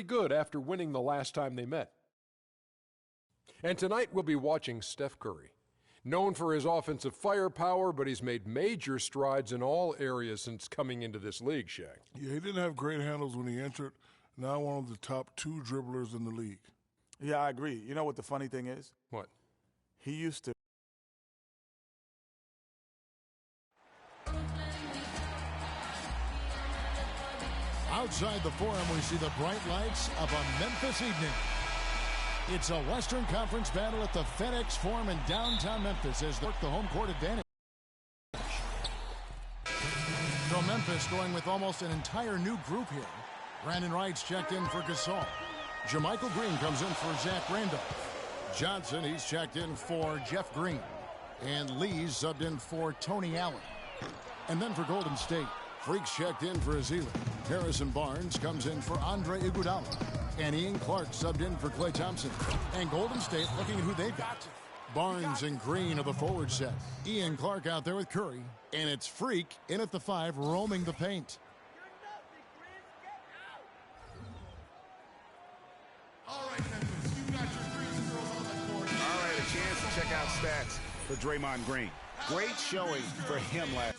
good after winning the last time they met. And tonight we'll be watching Steph Curry. Known for his offensive firepower, but he's made major strides in all areas since coming into this league, Shaq. Yeah, he didn't have great handles when he entered. Now one of the top 2 dribblers in the league. Yeah, I agree. You know what the funny thing is? What? He used to. Outside the Forum, we see the bright lights of a Memphis evening. It's a Western Conference battle at the FedEx Forum in downtown Memphis as they work the home court advantage. So Memphis going with almost an entire new group here. Brandon Wright's checked in for Gasol. Jermichael Green comes in for Zach Randolph. Johnson, he's checked in for Jeff Green. And Lee's subbed in for Tony Allen. And then for Golden State, Freak's checked in for Azili. Harrison Barnes comes in for Andre Iguodala. And Ian Clark subbed in for Klay Thompson. And Golden State looking at who they've got. Barnes and Green of the forward set. Ian Clark out there with Curry. And it's Freak in at the 5, roaming the paint. All right, Memphis, you got your threes and girls on the court. All right, a chance to check out stats for Draymond Green. Great showing for him last.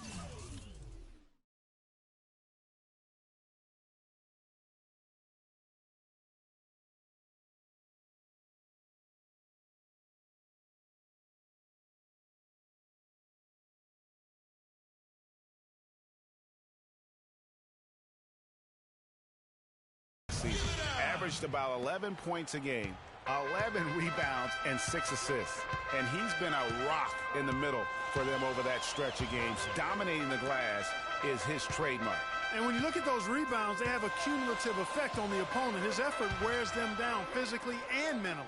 Season. Averaged about 11 points a game, 11 rebounds, and 6 assists. And he's been a rock in the middle for them over that stretch of games. Dominating the glass is his trademark. And when you look at those rebounds, they have a cumulative effect on the opponent. His effort wears them down physically and mentally.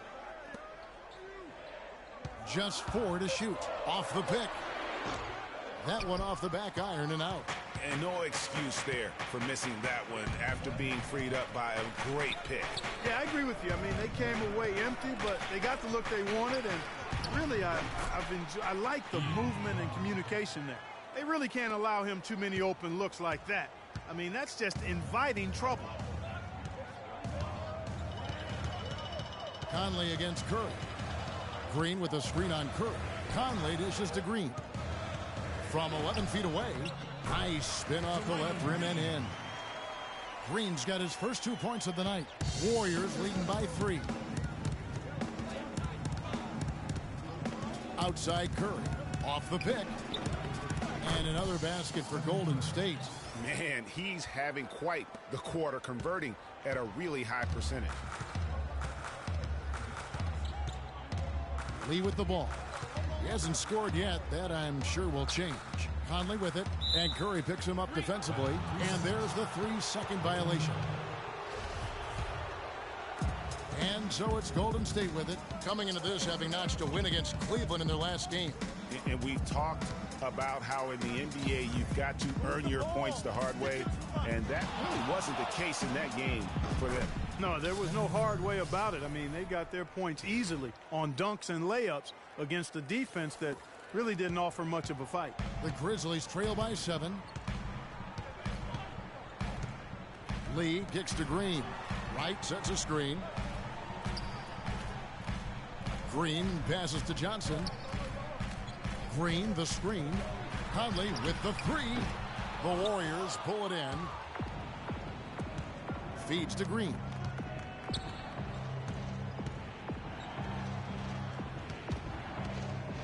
Just 4 to shoot. Off the pick. That one off the back iron and out. And no excuse there for missing that one after being freed up by a great pick. Yeah, I agree with you. I mean, they came away empty, but they got the look they wanted. And really, I like the movement and communication there. They really can't allow him too many open looks like that. I mean, that's just inviting trouble. Conley against Curry. Green with a screen on Curry. Conley dishes to Green. From 11 feet away, nice spin off the left rim and in. Green's got his first 2 points of the night. Warriors leading by 3. Outside Curry. Off the pick. And another basket for Golden State. Man, he's having quite the quarter, converting at a really high percentage. Lee with the ball. He hasn't scored yet. That, I'm sure, will change. Conley with it, and Curry picks him up defensively, and there's the 3-second violation. And so it's Golden State with it, coming into this having notched a win against Cleveland in their last game. And we've talked about how in the NBA you've got to earn your points the hard way, and that really wasn't the case in that game for them. No, there was no hard way about it. I mean, they got their points easily on dunks and layups against a defense that really didn't offer much of a fight. The Grizzlies trail by 7. Lee kicks to Green. Wright sets a screen. Green passes to Johnson. Green the screen. Conley with the 3. The Warriors pull it in. Feeds to Green.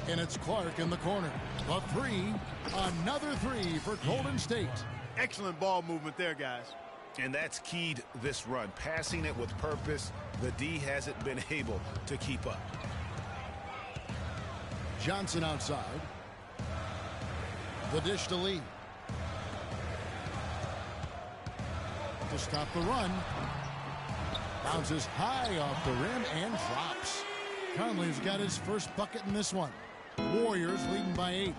And it's Clark in the corner. The 3. Another 3 for Golden State. Excellent ball movement there, guys. And that's keyed this run. Passing it with purpose. The D hasn't been able to keep up. Johnson outside. The dish to Lee. To stop the run. Bounces high off the rim and drops. Conley's got his first bucket in this one. Warriors leading by 8.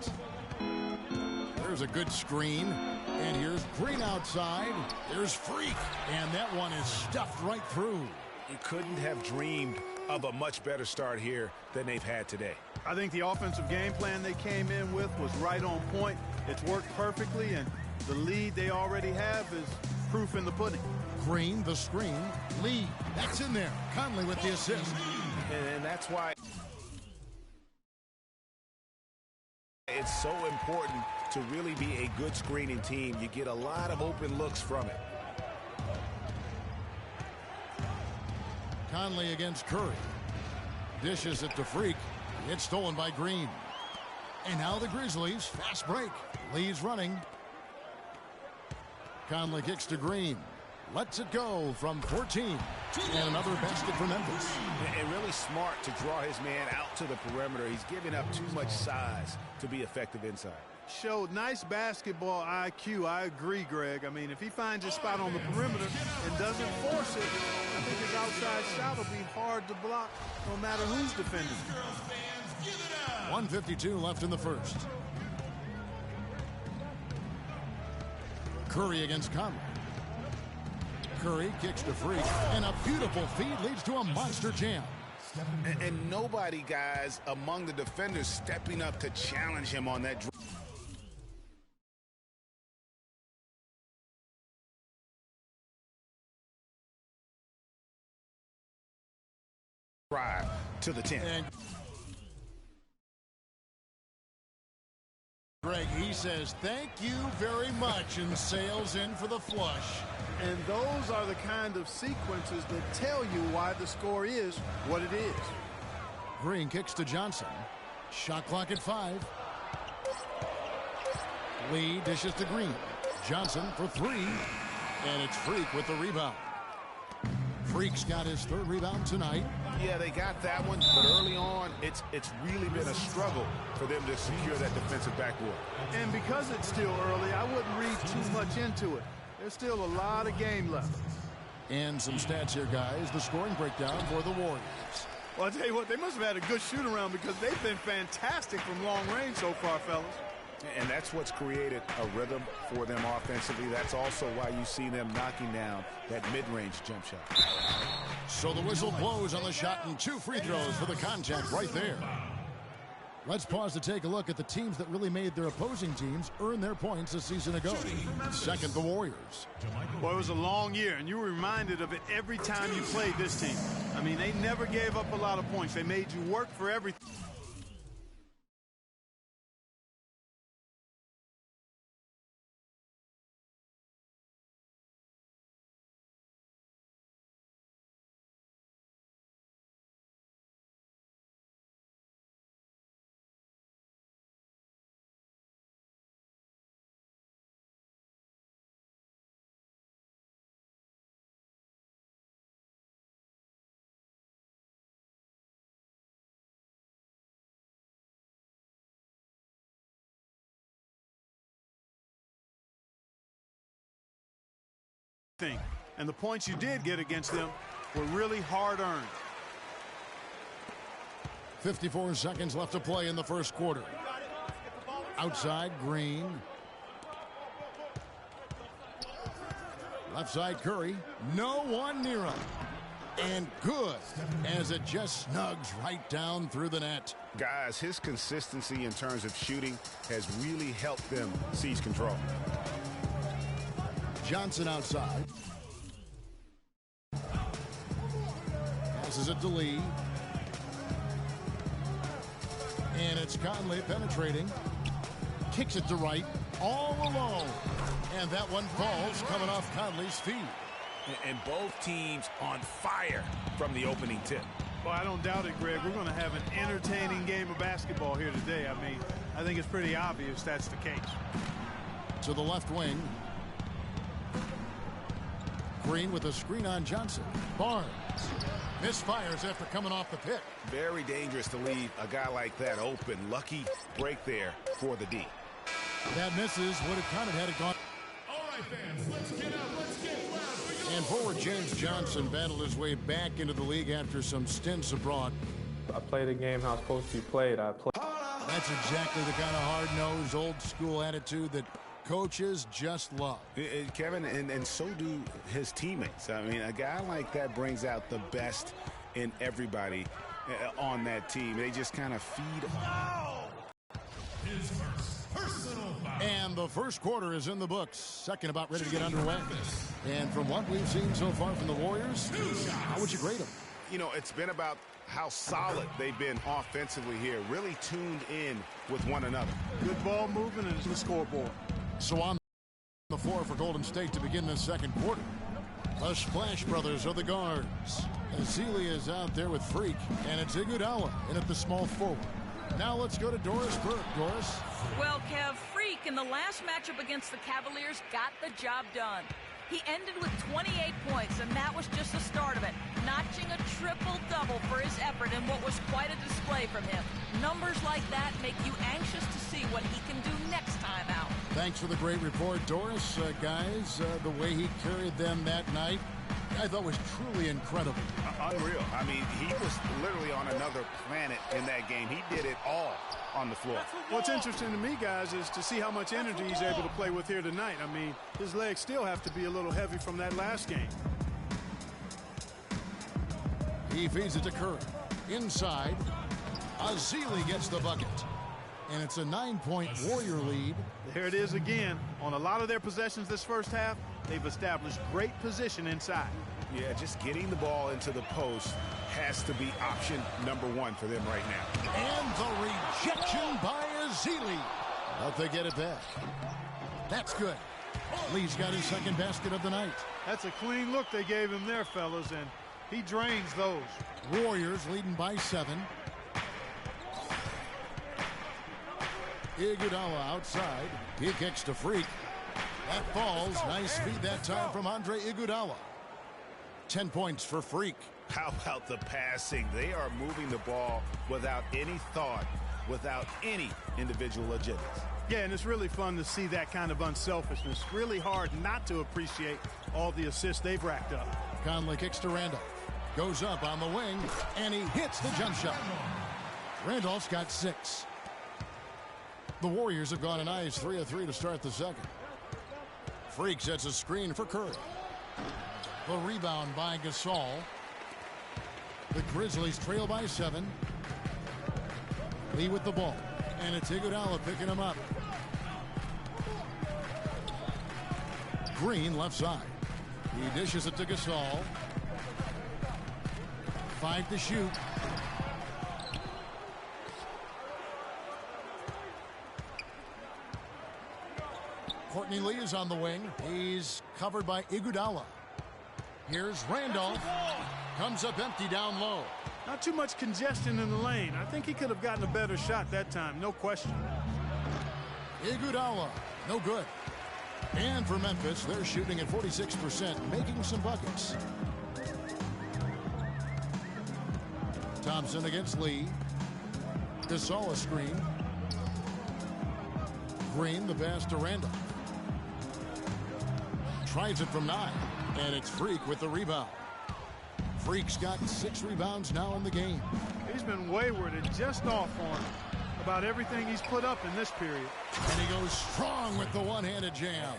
There's a good screen. And here's Green outside. There's Freak. And that one is stuffed right through. You couldn't have dreamed of a much better start here than they've had today. I think the offensive game plan they came in with was right on point. It's worked perfectly, and The lead they already have is proof in the pudding. Green, the screen. Lee, that's in there. Conley with the assist. And that's why it's so important to really be a good screening team. You get a lot of open looks from it. Conley against Curry. Dishes it to Freak. It's stolen by Green. And now the Grizzlies. Fast break. Lee's running. Conley kicks to Green. Lets it go from 14. And another basket for Memphis. And really smart to draw his man out to the perimeter. He's giving up too much size to be effective inside. Showed nice basketball IQ. I agree, Greg. I mean, if he finds his spot on the perimeter and doesn't force it, I think his outside shot will be hard to block no matter who's defending. 1:52 left in the first. Curry against Conley. Curry kicks to Freak, and a beautiful feed leads to a monster jam. And nobody, guys, among the defenders stepping up to challenge him on that drive to the 10. And Greg, he says thank you very much and sails in for the flush. And those are the kind of sequences that tell you why the score is what it is. Green kicks to Johnson. Shot clock at 5. Lee dishes to Green. Johnson for 3. And it's Freak with the rebound. Freak's got his 3rd rebound tonight. Yeah, they got that one, but early on, it's really been a struggle for them to secure that defensive backboard. And because it's still early, I wouldn't read too much into it. There's still a lot of game left. And some stats here, guys. The scoring breakdown for the Warriors. Well, I'll tell you what, they must have had a good shoot-around because they've been fantastic from long range so far, fellas. And that's what's created a rhythm for them offensively. That's also why you see them knocking down that mid-range jump shot. So the whistle blows on the shot and 2 free throws for the contact right there. Let's pause to take a look at the teams that really made their opposing teams earn their points a season ago. Second, the Warriors. Boy, it was a long year, and you were reminded of it every time you played this team. I mean, they never gave up a lot of points. They made you work for everything. And the points you did get against them were really hard earned. 54 seconds left to play in the first quarter. Outside, Green. Left side, Curry. No one near him. And good, as it just snugs right down through the net. Guys, his consistency in terms of shooting has really helped them seize control. Johnson outside. Passes it to Lee. And it's Conley penetrating. Kicks it to right. All alone. And that one falls coming off Conley's feet. And both teams on fire from the opening tip. Well, I don't doubt it, Greg. We're going to have an entertaining game of basketball here today. I mean, I think it's pretty obvious that's the case. To the left wing. Green with a screen on Johnson. Barnes misfires after coming off the pick. Very dangerous to leave a guy like that open. Lucky break there for the D. That misses. Would have counted had it gone. All right, fans, let's get up. Let's get loud. For your And forward James Johnson battled his way back into the league after some stints abroad. I played the game how it's supposed to be played. That's exactly the kind of hard-nosed, old-school attitude that coaches just love. Kevin, and so do his teammates. I mean, a guy like that brings out the best in everybody on that team. They just kind of feed. his first personal foul. And the The first quarter is in the books. Second about ready to get underway. And from what we've seen so far from the Warriors, how would you grade them? You know, it's been about how solid they've been offensively here. Really tuned in with one another. Good ball movement and the scoreboard. So on the floor for Golden State to begin the second quarter. The Splash Brothers are the guards. Azili is out there with Freak, and it's Iguodala in at the small forward. Now let's go to Doris Burke. Doris? Well, Kev, Freak in the last matchup against the Cavaliers got the job done. He ended with 28 points, and that was just the start of it, notching a triple-double for his effort in what was quite a display from him. Numbers like that make you anxious to see what he can do next time out. Thanks for the great report, Doris. Guys, the way he carried them that night, I thought was truly incredible. Unreal. I mean, he was literally on another planet in that game. He did it all on the floor. What's interesting to me, guys, is to see how much energy he's able to play with here tonight. I mean, his legs still have to be a little heavy from that last game. He feeds it to Curry. Inside, Azili gets the bucket. And it's a 9-point Warrior lead. There it is again. On a lot of their possessions this first half, they've established great position inside. Yeah, just getting the ball into the post has to be option number one for them right now. And the rejection by Azili. But they get it back. That's good. Lee's got his second basket of the night. That's a clean look they gave him there, fellas, and he drains those. Warriors leading by 7. Iguodala outside. He kicks to Freak. That falls. Nice feed that time from Andre Iguodala. 10 points for Freak. How about the passing? They are moving the ball without any thought, without any individual agendas. Yeah, and it's really fun to see that kind of unselfishness. Really hard not to appreciate all the assists they've racked up. Conley kicks to Randolph. Goes up on the wing, and he hits the jump shot. Randolph's got 6. The Warriors have gone a nice 3 of 3 to start the second. Freak sets a screen for Curry. The rebound by Gasol. The Grizzlies trail by 7. Lee with the ball. And it's Iguodala picking him up. Green left side. He dishes it to Gasol. 5 to shoot. Courtney Lee is on the wing. He's covered by Iguodala. Here's Randolph. Comes up empty down low. Not too much congestion in the lane. I think he could have gotten a better shot that time, no question. Iguodala, no good. And for Memphis, they're shooting at 46%, making some buckets. Thompson against Lee. Gasol a screen. Green, the pass to Randolph. Tries it from 9, and it's Freak with the rebound. Freak's got 6 rebounds now in the game. He's been wayward and just off on about everything he's put up in this period. And he goes strong with the one-handed jam.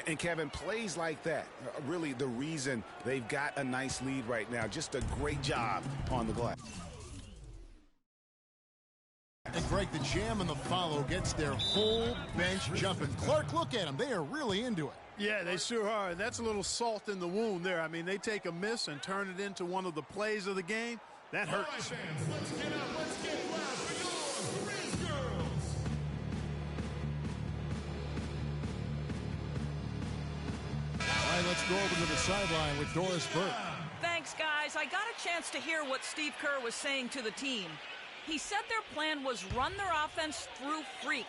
And Kevin, plays like that, really the reason they've got a nice lead right now. Just a great job on the glass. And Greg, the jam and the follow gets their whole bench jumping. Clark, look at them. They are really into it. Yeah, they sure are. That's a little salt in the wound there. I mean, they take a miss and turn it into one of the plays of the game. That hurts. All right, fans, let's get up. Let's get loud for your Grizz girls. All right, let's go over to the sideline with Doris Burke. Thanks, guys. I got a chance to hear what Steve Kerr was saying to the team. He said their plan was run their offense through Freak.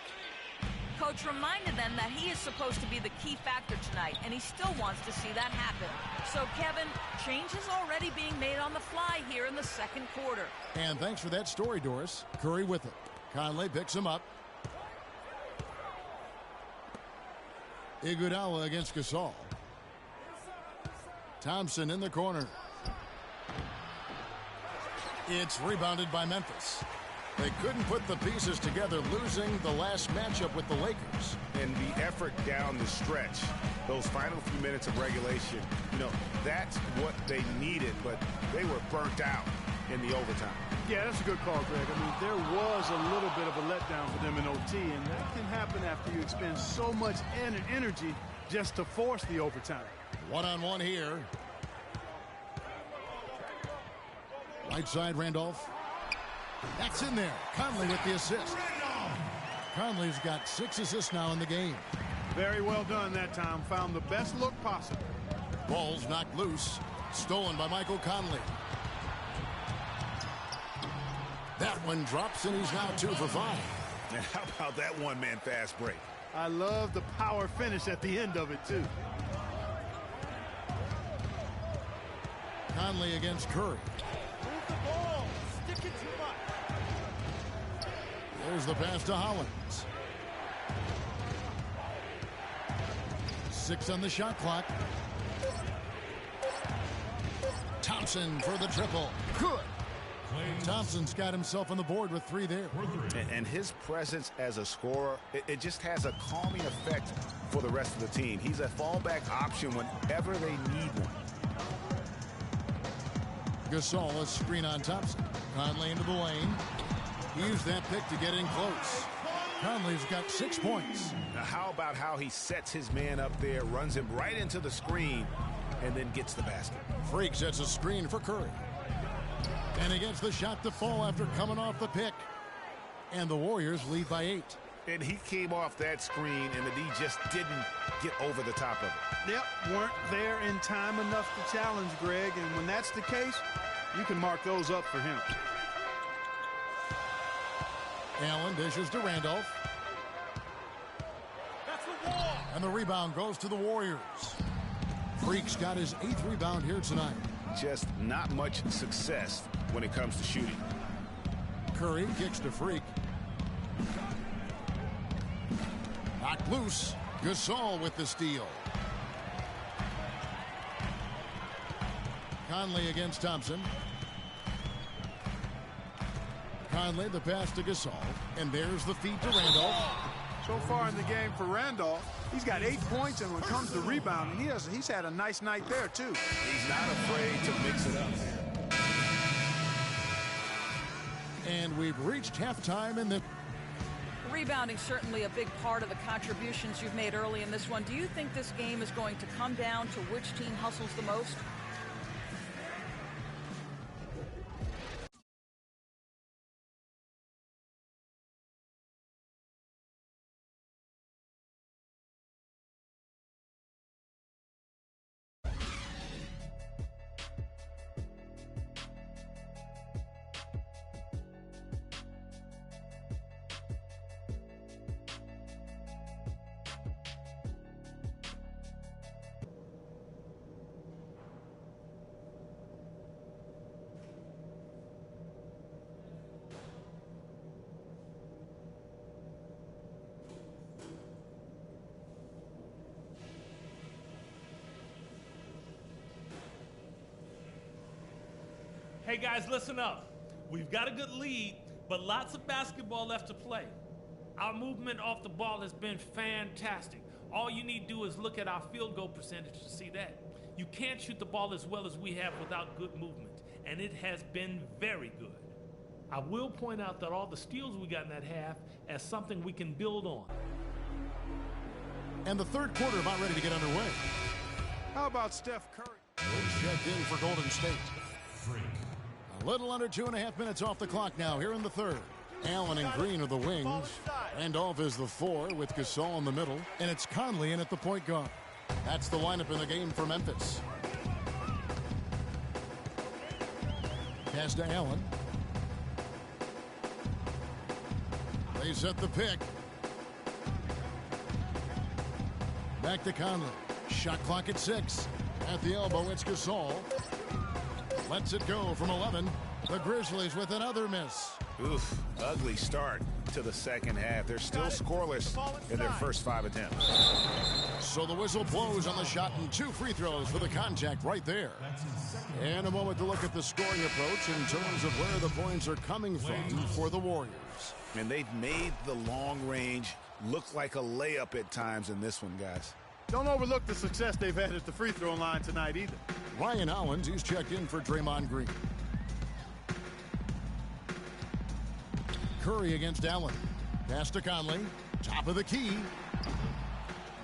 Coach reminded them that he is supposed to be the key factor tonight, and he still wants to see that happen. So, Kevin, change is already being made on the fly here in the second quarter. And thanks for that story, Doris. Curry with it. Conley picks him up. Iguodala against Gasol. Thompson in the corner. It's rebounded by Memphis. They couldn't put the pieces together, losing the last matchup with the Lakers. And the effort down the stretch, those final few minutes of regulation, you know, that's what they needed, but they were burnt out in the overtime. Yeah, that's a good call, Greg. I mean, there was a little bit of a letdown for them in OT, and that can happen after you expend so much energy just to force the overtime. One-on-one here. Right side, Randolph. That's in there. Conley with the assist. Conley's got 6 assists now in the game. Very well done that time. Found the best look possible. Ball's knocked loose. Stolen by Michael Conley. That one drops, and he's now 2 for 5. And how about that one-man fast break? I love the power finish at the end of it, too. Conley against Curry. Move the ball. Stick it too much. There's the pass to Hollins. 6 on the shot clock. Thompson for the triple. Good. Thompson's got himself on the board with 3 there. And his presence as a scorer, it just has a calming effect for the rest of the team. He's a fallback option whenever they need one. Gasol, a screen on Thompson. Conley into the lane. He used that pick to get in close. Conley's got 6 points. Now how about how he sets his man up there, runs him right into the screen, and then gets the basket. Freak sets a screen for Curry. And he gets the shot to fall after coming off the pick. And the Warriors lead by 8. And he came off that screen, and the D just didn't get over the top of it. Yep, weren't there in time enough to challenge Greg, and when that's the case, you can mark those up for him. Allen dishes to Randolph. That's the wall. And the rebound goes to the Warriors. Freak's got his 8th rebound here tonight. Just not much success when it comes to shooting. Curry kicks to Freak. Knocked loose. Gasol with the steal. Conley against Thompson. Conley, the pass to Gasol. And there's the feed to Randolph. So far in the game for Randolph, he's got 8 points, and when it comes to rebounding, he's had a nice night there, too. He's not afraid to mix it up. And we've reached halftime in the... Rebounding certainly a big part of the contributions you've made early in this one. Do you think this game is going to come down to which team hustles the most? Hey guys, listen up. We've got a good lead, but lots of basketball left to play. Our movement off the ball has been fantastic. All you need to do is look at our field goal percentage to see that. You can't shoot the ball as well as we have without good movement, and it has been very good. I will point out that all the steals we got in that half as something we can build on. And the third quarter about ready to get underway. How about Steph Curry? Checked in for Golden State. A little under 2.5 minutes off the clock now here in the third. Allen and Green are the wings. Randolph is the 4 with Gasol in the middle. And it's Conley in at the point guard. That's the lineup in the game for Memphis. Pass to Allen. They set the pick. Back to Conley. Shot clock at 6. At the elbow, it's Gasol. Lets it go from 11. The Grizzlies with another miss. Oof, ugly start to the second half. They're still scoreless in their first 5 attempts. So the whistle blows on the shot and 2 free throws for the contact right there. And a moment to look at the scoring approach in terms of where the points are coming from for the Warriors. And they've made the long range look like a layup at times in this one, guys. Don't overlook the success they've had at the free throw line tonight either. Ryan Hollins, he's checked in for Draymond Green. Curry against Allen. Pass to Conley. Top of the key.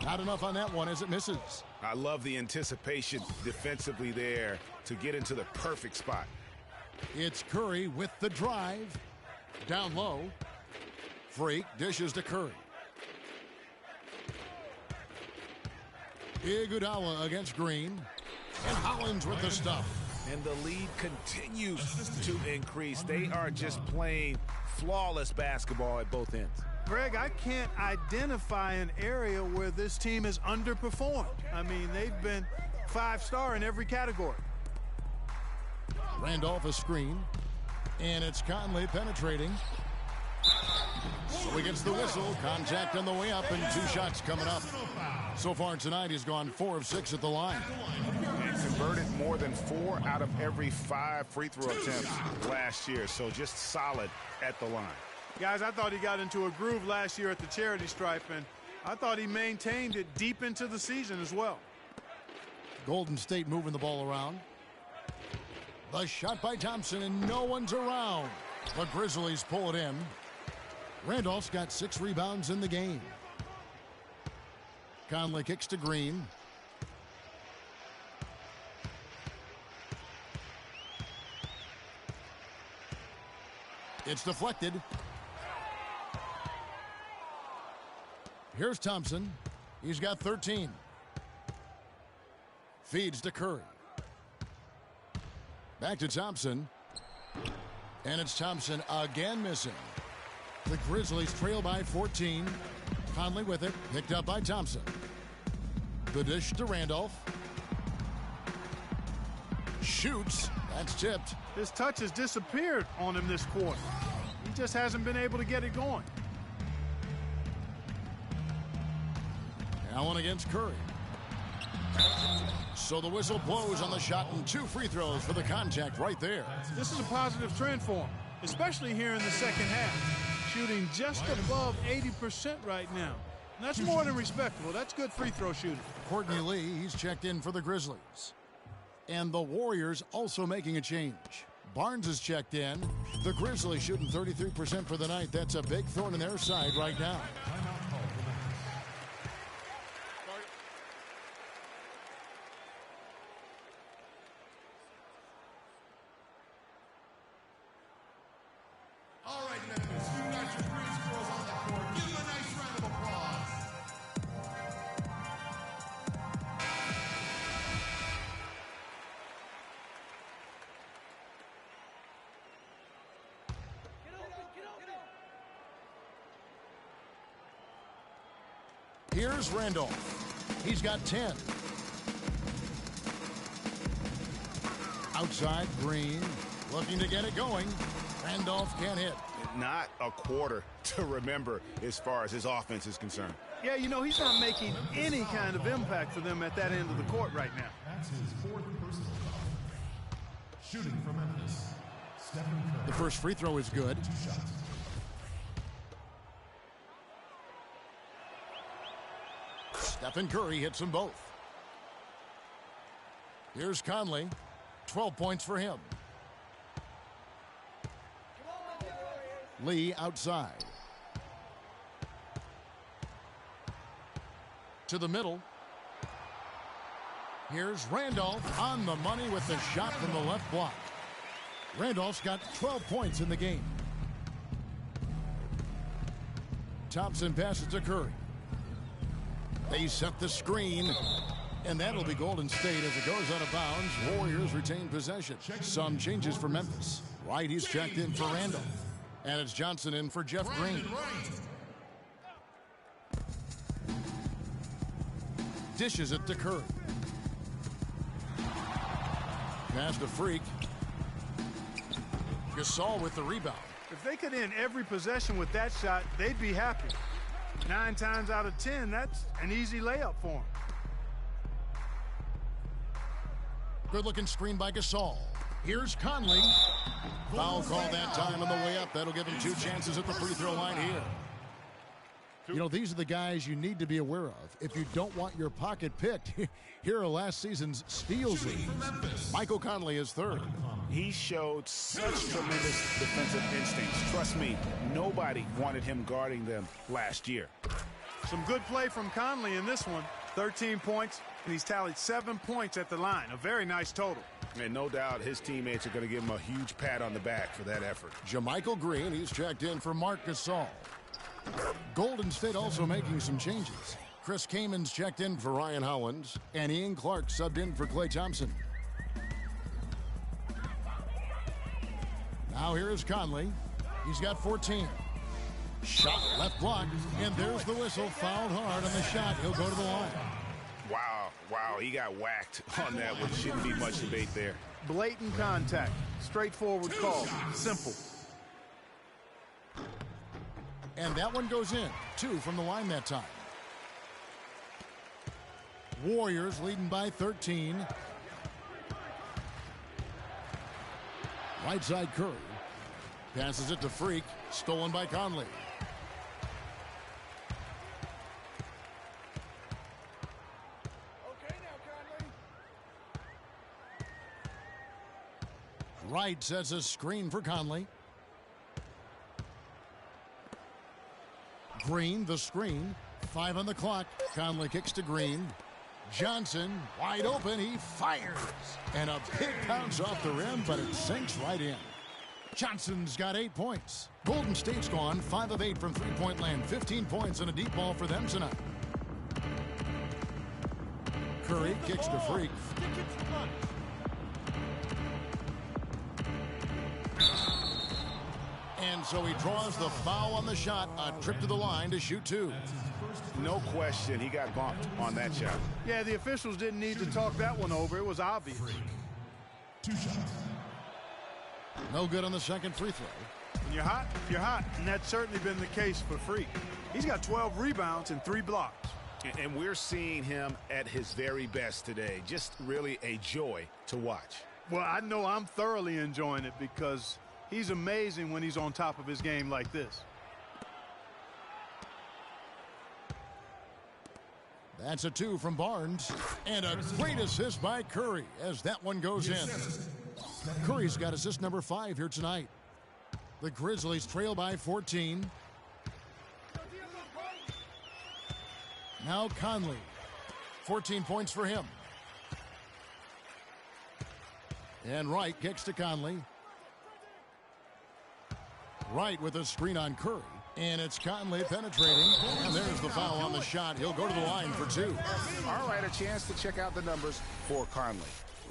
Not enough on that one as it misses. I love the anticipation defensively there to get into the perfect spot. It's Curry with the drive. Down low. Freak dishes to Curry. Iguodala against Green. And Hollins with the stuff. And the lead continues to increase. They are just playing flawless basketball at both ends. Greg, I can't identify an area where this team has underperformed. I mean, they've been 5-star in every category. Randolph a screen. And it's Conley penetrating. So he gets the whistle. Contact on the way up and 2 shots coming up. So far tonight, he's gone 4 of 6 at the line. And converted more than 4 out of every 5 free throw attempts last year. So just solid at the line. Guys, I thought he got into a groove last year at the charity stripe, and I thought he maintained it deep into the season as well. Golden State moving the ball around. The shot by Thompson, and no one's around. The Grizzlies pull it in. Randolph's got 6 rebounds in the game. Conley kicks to Green. It's deflected. Here's Thompson. He's got 13. Feeds to Curry. Back to Thompson. And it's Thompson again missing. The Grizzlies trail by 14. Conley with it. Picked up by Thompson. The dish to Randolph. Shoots. That's tipped. His touch has disappeared on him this quarter. He just hasn't been able to get it going. Allen against Curry. So the whistle blows on the shot and 2 free throws for the contact right there. This is a positive trend for him, especially here in the second half. Shooting just above 80% right now. And that's more than respectable. That's good free throw shooting. Courtney Lee, he's checked in for the Grizzlies. And the Warriors also making a change. Barnes is checked in. The Grizzlies shooting 33% for the night. That's a big thorn in their side right now. All right, Memphis, you got your free throws on the court. Give them a nice round of applause. Here's Randolph. He's got 10. Outside, Green looking to get it going. Randolph can't hit. Not a quarter to remember as far as his offense is concerned. Yeah, you know, he's not making any kind of impact for them at that end of the court right now. That's his 4th personal foul. Shooting for Memphis, Stephen Curry. The first free throw is good. 2 shots. Stephen Curry hits them both. Here's Conley. 12 points for him. Lee outside. To the middle. Here's Randolph on the money with the shot from the left block. Randolph's got 12 points in the game. Thompson passes to Curry. They set the screen, and that'll be Golden State as it goes out of bounds. Warriors retain possession. Some changes for Memphis. Wright, he's checked in for Randolph. And it's Johnson in for Jeff Green. Dishes it to Curry. Pass to Freak. Gasol with the rebound. If they could end every possession with that shot, they'd be happy. 9 times out of 10, that's an easy layup for them. Good-looking screen by Gasol. Here's Conley. Foul call that time on the way up. That'll give him 2 chances at the free throw line here. You know, these are the guys you need to be aware of if you don't want your pocket picked. Here are last season's steals leaders. Michael Conley is third. He showed such tremendous defensive instincts. Trust me, nobody wanted him guarding them last year. Some good play from Conley in this one. 13 points, and he's tallied 7 points at the line. A very nice total. And no doubt his teammates are going to give him a huge pat on the back for that effort. JaMychal Green, he's checked in for Marc Gasol. Golden State also making some changes. Chris Kamen's checked in for Ryan Hollins, and Ian Clark subbed in for Klay Thompson. Now here is Conley. He's got 14. Shot left block, and there's the whistle. Fouled hard on the shot. He'll go to the line. Wow, he got whacked on that one. Shouldn't be much debate there. Blatant contact. Straightforward call. Simple. And that one goes in. 2 from the line that time. Warriors leading by 13. Right side Curry. Passes it to Freak. Stolen by Conley. Wright sets a screen for Conley. Green, the screen. 5 on the clock. Conley kicks to Green. Johnson, wide open. He fires. And a big bounce off the rim, but it sinks right in. Johnson's got 8 points. Golden State's gone 5 of 8 from three-point land. 15 points and a deep ball for them tonight. Curry kicks to Freak. And so he draws the foul on the shot. A trip to the line to shoot 2. No question, he got bumped on that shot. Yeah, the officials didn't need to talk that one over. It was obvious. 2 shots. No good on the second free throw. When you're hot, you're hot. And that's certainly been the case for Freak. He's got 12 rebounds and 3 blocks. And we're seeing him at his very best today. Just really a joy to watch. Well, I know I'm thoroughly enjoying it because he's amazing when he's on top of his game like this. That's a 2 from Barnes. And a great assist by Curry as that one goes in. Curry's got assist number 5 here tonight. The Grizzlies trail by 14. Now Conley. 14 points for him. And Wright kicks to Conley. Wright with a screen on Curry. And it's Conley penetrating. And there's the foul on the shot. He'll go to the line for 2. All right, a chance to check out the numbers for Conley.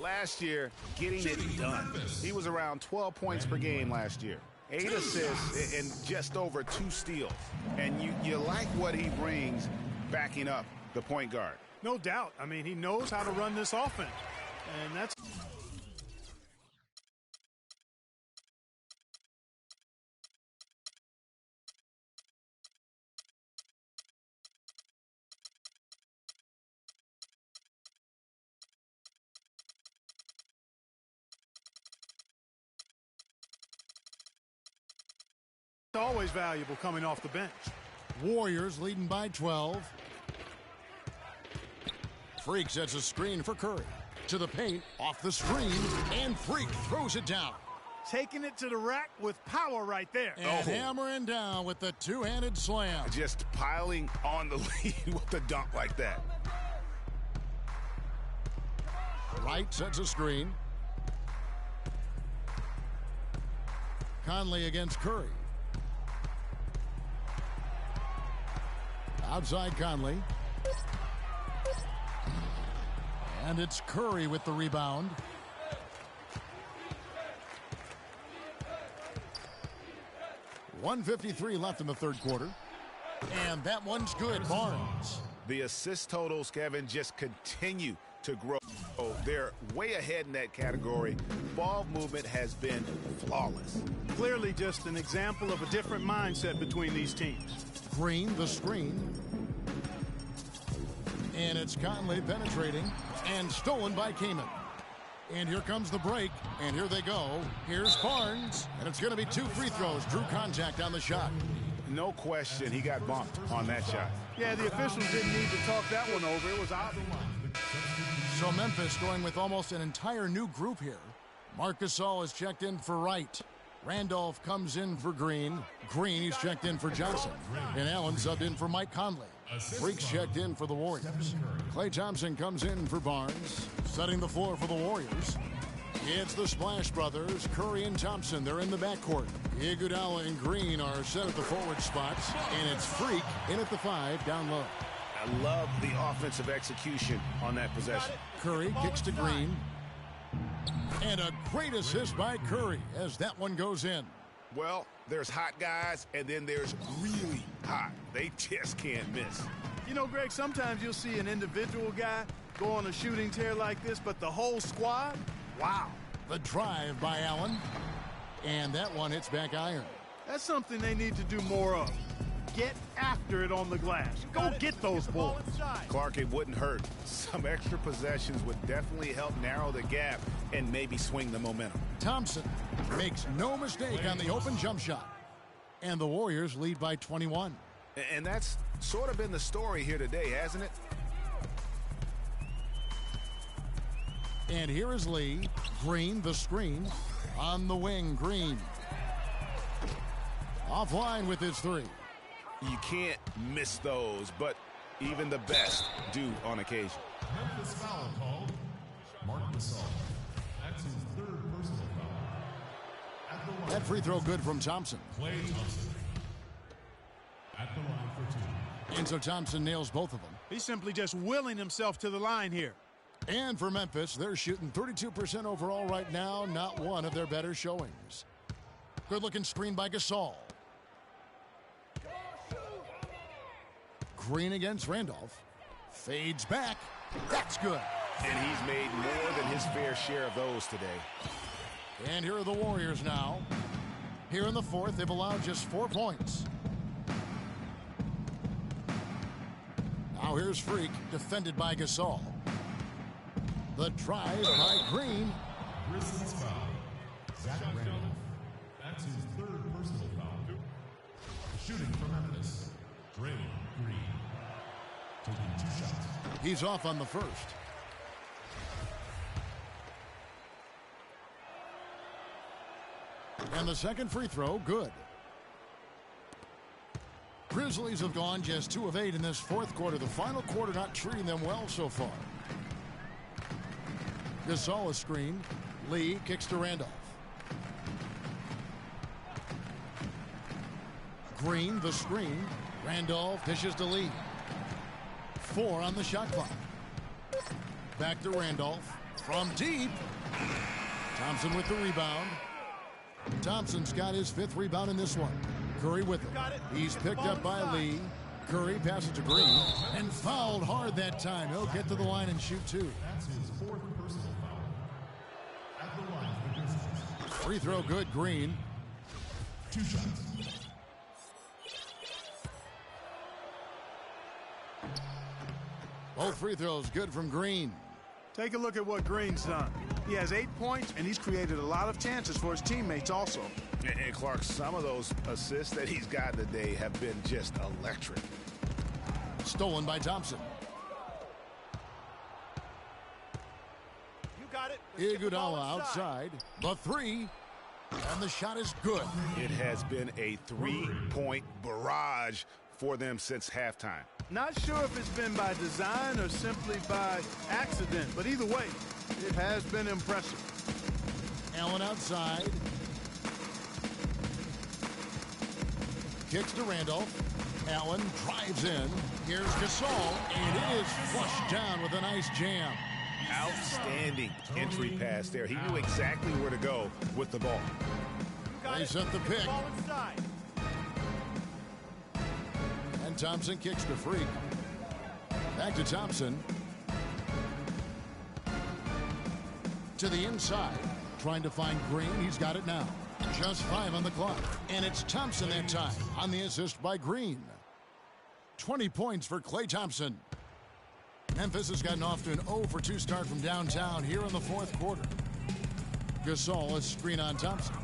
Last year, getting it done. He was around 12 points per game last year. 8 assists and just over 2 steals. And you like what he brings backing up the point guard. No doubt. I mean, he knows how to run this offense. And that's... always valuable coming off the bench. Warriors leading by 12. Freak sets a screen for Curry. To the paint, off the screen, and Freak throws it down. Taking it to the rack with power right there. And hammering down with the two-handed slam. Just piling on the lead with a dunk like that. Wright sets a screen. Conley against Curry. Outside Conley. And it's Curry with the rebound. .153 left in the third quarter. And that one's good. Barnes. The assist totals, Kevin, just continue to grow. They're way ahead in that category. Ball movement has been flawless. Clearly just an example of a different mindset between these teams. Green, the screen. And it's Conley penetrating and stolen by Kaman. And here comes the break, and here they go. Here's Barnes, and it's going to be 2 free throws. Drew contact on the shot. No question, he got bumped on that shot. Yeah, the officials didn't need to talk that one over. It was obvious. So Memphis going with almost an entire new group here. Marc Gasol is checked in for Wright. Randolph comes in for Green. Green, he's checked in for Johnson. And Allen subbed in for Mike Conley. Freak's checked in for the Warriors. Klay Thompson comes in for Barnes. Setting the floor for the Warriors. It's the Splash Brothers, Curry and Thompson. They're in the backcourt. Iguodala and Green are set at the forward spots. And it's Freak in at the 5 down low. I love the offensive execution on that possession. Curry kicks to Green. And a great assist by Curry as that one goes in. Well, there's hot guys, and then there's really hot. They just can't miss. You know, Greg, sometimes you'll see an individual guy go on a shooting tear like this, but the whole squad, wow. The drive by Allen. And that one hits back iron. That's something they need to do more of. Get after it on the glass. Go get those balls. Clark, it wouldn't hurt. Some extra possessions would definitely help narrow the gap and maybe swing the momentum. Thompson makes no mistake on the open jump shot. And the Warriors lead by 21. And that's sort of been the story here today, hasn't it? And here is Lee. Green, the screen. On the wing, Green. Offline with his 3. You can't miss those, but even the best do on occasion. Memphis foul called. Marc Gasol. That's his 3rd personal foul. At the line. That free throw good from Thompson. Klay Thompson. At the line for 2. And so Thompson nails both of them. He's simply just willing himself to the line here. And for Memphis, they're shooting 32% overall right now. Not one of their better showings. Good-looking screen by Gasol. Green against Randolph. Fades back. That's good. And he's made more than his fair share of those today. And here are the Warriors now. Here in the 4th, they've allowed just 4 points. Now here's Freak, defended by Gasol. The drive by Green. Grizzlies foul. Zach Randolph. That's his 3rd personal foul. Shooting for Memphis. Draymond Green. Taking 2 shots. He's off on the 1st. And the second free throw, good. Grizzlies have gone just 2 of 8 in this 4th quarter. The final quarter not treating them well so far. Gasol is screen. Lee kicks to Randolph. Green, the screen. Randolph dishes to Lee. 4 on the shot clock. Back to Randolph. From deep. Thompson with the rebound. Thompson's got his 5th rebound in this one. Curry with him. He's picked up by Lee. Curry passes to Green. And fouled hard that time. He'll get to the line and shoot 2. That's his 4th personal foul. At the line for the Grizzlies. Free throw good, Green. 2 shots. Both free throws good from Green. Take a look at what Green's done. He has 8 points, and he's created a lot of chances for his teammates also. And Clark, some of those assists that he's got today have been just electric. Stolen by Thompson. You got it. Iguodala outside. The 3. And the shot is good. It has been a 3-point barrage for them since halftime. Not sure if it's been by design or simply by accident, but either way, it has been impressive. Allen outside. Kicks to Randolph. Allen drives in. Here's Gasol, and it is flushed down with a nice jam. Outstanding entry pass there. He knew exactly where to go with the ball. They set the pick. And Thompson kicks to Freak. Back to Thompson. To the inside. Trying to find Green. He's got it now. Just 5 on the clock. And it's Thompson that time on the assist by Green. 20 points for Klay Thompson. Memphis has gotten off to an 0-for-2 start from downtown here in the 4th quarter. Gasol is screen on Thompson.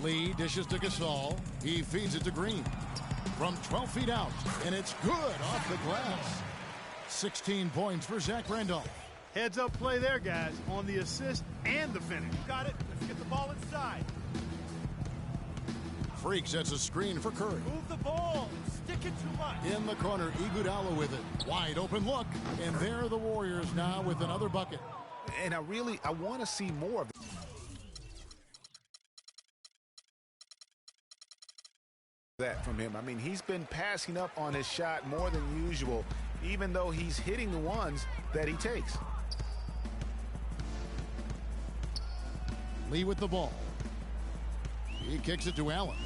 Lee dishes to Gasol. He feeds it to Green. from 12 feet out, and it's good off the glass. 16 points for Zach Randolph. Heads up play there, guys, on the assist and the finish. Got it. Let's get the ball inside. Freak sets a screen for Curry. Move the ball. Stick it too much. In the corner, Iguodala with it. Wide open look. And there are the Warriors now with another bucket. And I want to see more of that from him. I mean, he's been passing up on his shot more than usual, even though he's hitting the ones that he takes. Lee with the ball. He kicks it to Allen.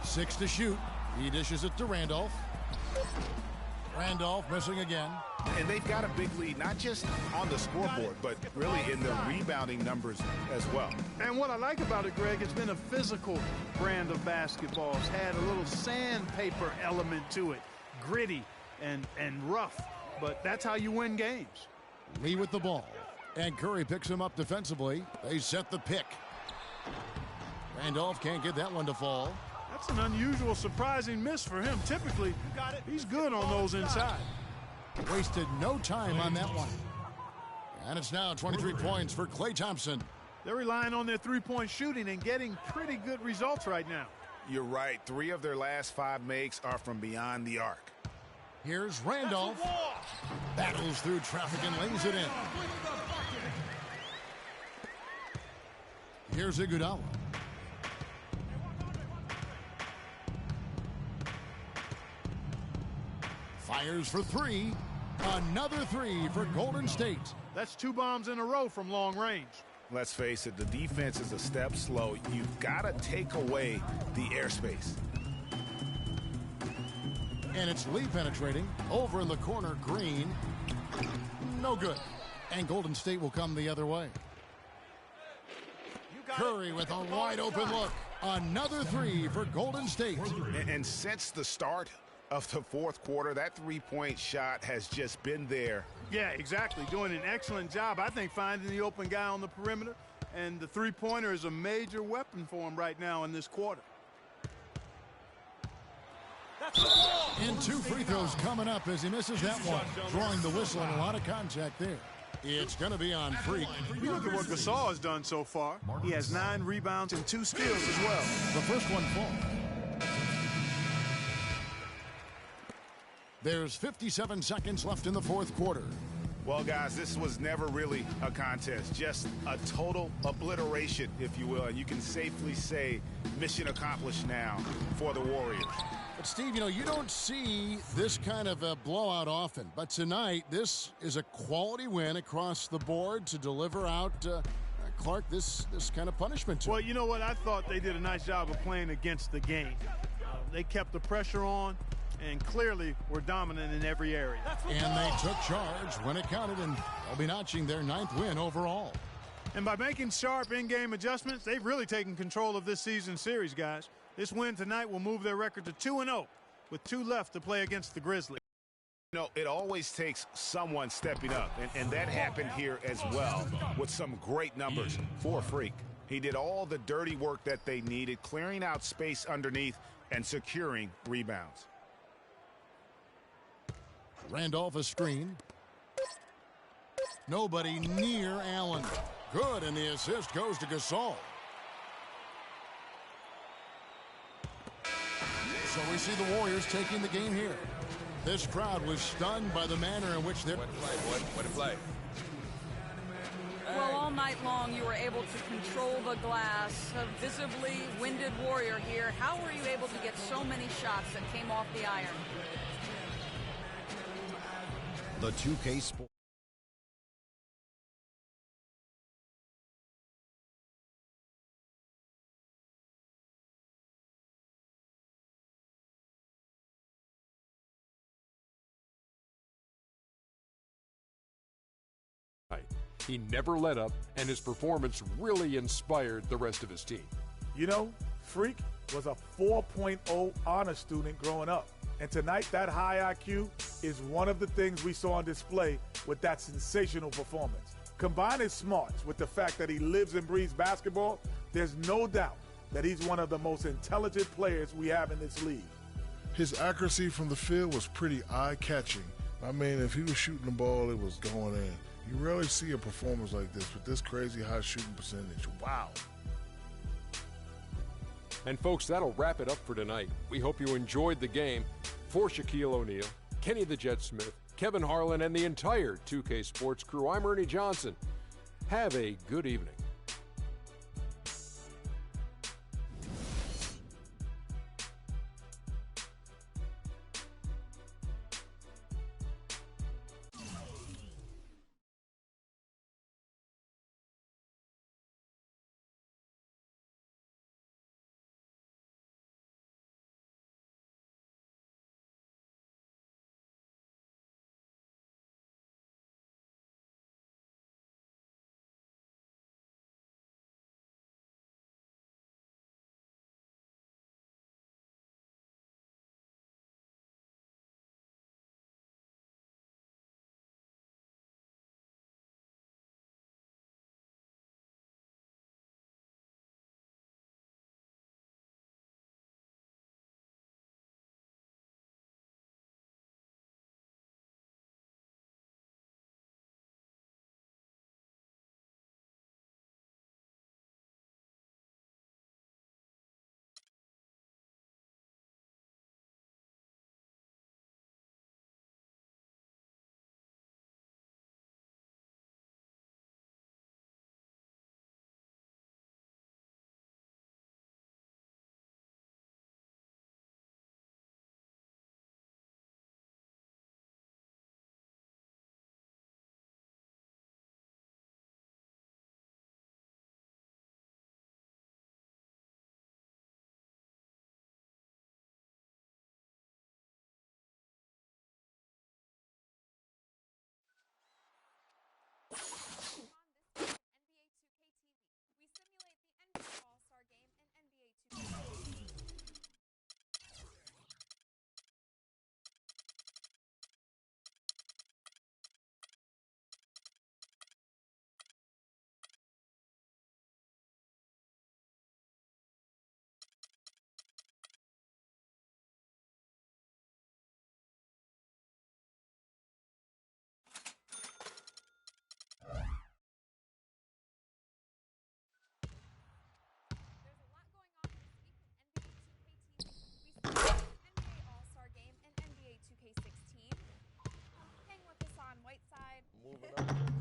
Six to shoot. He dishes it to Randolph. Randolph missing again. And they've got a big lead, not just on the scoreboard, but really in the rebounding numbers as well. And what I like about it, Greg, it's been a physical brand of basketball. It's had a little sandpaper element to it. Gritty and rough. But that's how you win games. Lee with the ball. And Curry picks him up defensively. They set the pick. Randolph can't get that one to fall. That's an unusual, surprising miss for him. Typically, he's good on those inside. Wasted no time on that one. And it's now 23 points for Klay Thompson. They're relying on their three-point shooting and getting pretty good results right now. You're right. 3 of their last 5 makes are from beyond the arc. Here's Randolph. Battles through traffic and lays it in. Here's Iguodala. Fires for 3. Another 3 for Golden State. That's 2 bombs in a row from long range. Let's face it, the defense is a step slow. You've got to take away the airspace. And it's Lee penetrating. Over in the corner, Green. No good. And Golden State will come the other way. Curry with a wide open look. Another 3 for Golden State. And since the start of the 4th quarter, that 3-point shot has just been there. Yeah, exactly. Doing an excellent job, I think, finding the open guy on the perimeter. And the three-pointer is a major weapon for him right now in this quarter. And 2 free throws coming up as he misses that one. Drawing the whistle and a lot of contact there. It's going to be on Freak. You look at what Gasol has done so far. He has 9 rebounds and 2 steals as well. The first one falls. There's 57 seconds left in the 4th quarter. Well, guys, this was never really a contest. Just a total obliteration, if you will. And you can safely say mission accomplished now for the Warriors. But, Steve, you don't see this kind of a blowout often. But tonight, this is a quality win across the board to deliver out, Clark, this kind of punishment to him. Well, you know what? I thought they did a nice job of playing against the game. They kept the pressure on and clearly were dominant in every area. And they took charge when it counted, and they'll be notching their 9th win overall. And by making sharp in-game adjustments, they've really taken control of this season series, guys. This win tonight will move their record to 2-0 with 2 left to play against the Grizzlies. It always takes someone stepping up, and that happened here as well with some great numbers for Freak. He did all the dirty work that they needed, clearing out space underneath and securing rebounds. Randolph a screen. Nobody near Allen. Good, and the assist goes to Gasol. So we see the Warriors taking the game here. This crowd was stunned by the manner in which they're... What a play. Well, all night long you were able to control the glass. A visibly winded Warrior here. How were you able to get so many shots that came off the iron? The 2K Sport. He never let up, and his performance really inspired the rest of his team. Freak was a 4.0 honor student growing up. And tonight, that high IQ is one of the things we saw on display with that sensational performance. Combine his smarts with the fact that he lives and breathes basketball, there's no doubt that he's one of the most intelligent players we have in this league. His accuracy from the field was pretty eye-catching. I mean, if he was shooting the ball, it was going in. You rarely see a performance like this with this crazy high shooting percentage. Wow. And folks, that'll wrap it up for tonight. We hope you enjoyed the game. For Shaquille O'Neal, Kenny the Jet Smith, Kevin Harlan, and the entire 2K Sports crew, I'm Ernie Johnson. Have a good evening. We simulate the NBA All-Star Game and NBA 2K16. NBA All-Star Game and NBA 2K16. Hang with us on Whiteside. Moving up.